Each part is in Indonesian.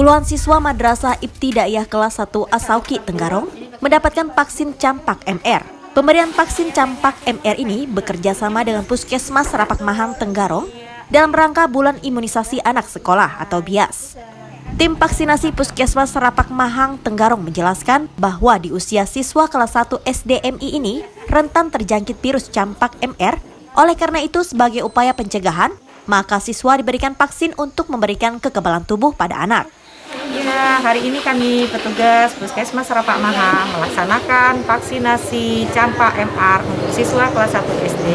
Puluhan siswa Madrasah Ibtidaiyah kelas 1 Asauki, Tenggarong mendapatkan vaksin campak MR. Pemberian vaksin campak MR ini bekerja sama dengan Puskesmas Rapak Mahang, Tenggarong dalam rangka Bulan Imunisasi Anak Sekolah atau BIAS. Tim vaksinasi Puskesmas Rapak Mahang, Tenggarong menjelaskan bahwa di usia siswa kelas 1 SDMI ini rentan terjangkit virus campak MR. Oleh karena itu, sebagai upaya pencegahan, maka siswa diberikan vaksin untuk memberikan kekebalan tubuh pada anak. Ya, hari ini kami petugas Puskesmas Rapak Mahang melaksanakan vaksinasi campak MR untuk siswa kelas 1 SD.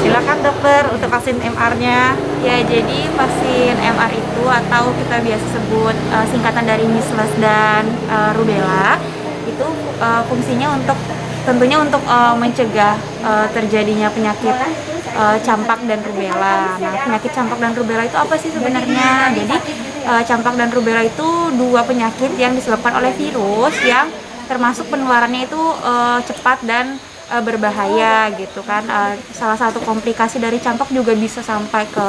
Silakan dokter untuk vaksin MR-nya. Ya, jadi vaksin MR itu atau kita biasa sebut singkatan dari measles dan rubella itu fungsinya tentunya untuk mencegah terjadinya penyakit campak dan rubella. Nah, penyakit campak dan rubella itu apa sih sebenarnya? Jadi campak dan rubella itu dua penyakit yang disebabkan oleh virus yang termasuk penularannya itu cepat dan berbahaya gitu kan. Salah satu komplikasi dari campak juga bisa sampai ke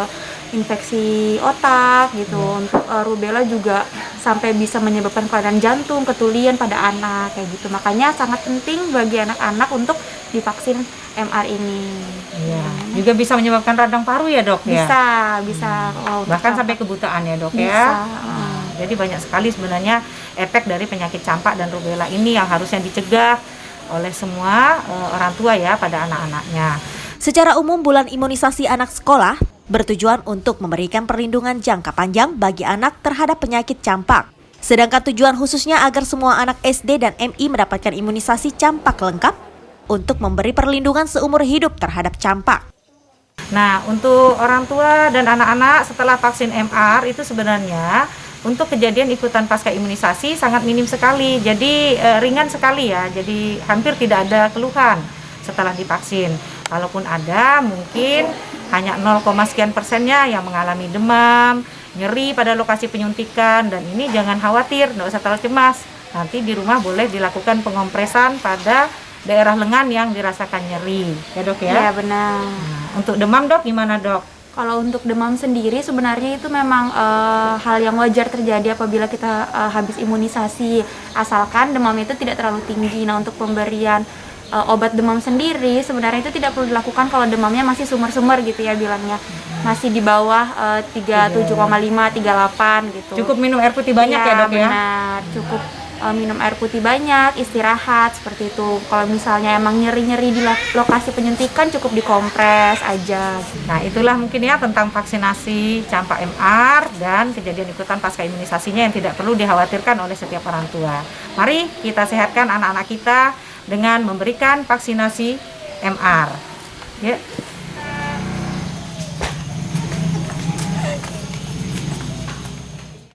infeksi otak gitu. Untuk rubella juga sampai bisa menyebabkan kelainan jantung, ketulian pada anak kayak gitu. Makanya sangat penting bagi anak-anak untuk divaksin MR ini. Iya. Juga bisa menyebabkan radang paru ya, Dok ya? Bisa. Bahkan sampai kebutaan ya, Dok ya. Jadi banyak sekali sebenarnya efek dari penyakit campak dan rubella ini yang harusnya dicegah oleh semua orang tua ya pada anak-anaknya. Secara umum, bulan imunisasi anak sekolah bertujuan untuk memberikan perlindungan jangka panjang bagi anak terhadap penyakit campak. Sedangkan tujuan khususnya agar semua anak SD dan MI mendapatkan imunisasi campak lengkap untuk memberi perlindungan seumur hidup terhadap campak. Nah, untuk orang tua dan anak-anak setelah vaksin MR itu sebenarnya untuk kejadian ikutan pasca imunisasi sangat minim sekali. Jadi ringan sekali ya. Jadi hampir tidak ada keluhan setelah divaksin. Kalaupun ada, mungkin hanya 0, sekian persennya yang mengalami demam, nyeri pada lokasi penyuntikan, dan ini jangan khawatir, nggak usah terlalu cemas. Nanti di rumah boleh dilakukan pengompresan pada daerah lengan yang dirasakan nyeri, ya dok ya? Iya benar. Nah, untuk demam dok gimana dok? Kalau untuk demam sendiri sebenarnya itu memang hal yang wajar terjadi apabila kita habis imunisasi, asalkan demam itu tidak terlalu tinggi. Nah, untuk pemberian obat demam sendiri sebenarnya itu tidak perlu dilakukan kalau demamnya masih sumber-sumber gitu ya bilangnya. Masih di bawah 37,5, 38 gitu. Cukup minum air putih banyak ya dok ya? Benar, cukup minum air putih banyak, istirahat seperti itu. Kalau misalnya emang nyeri-nyeri di lokasi penyuntikan cukup dikompres aja. Nah, itulah mungkin ya tentang vaksinasi campak MR dan kejadian ikutan pasca imunisasinya yang tidak perlu dikhawatirkan oleh setiap orang tua. Mari kita sehatkan anak-anak kita dengan memberikan vaksinasi MR. Ya.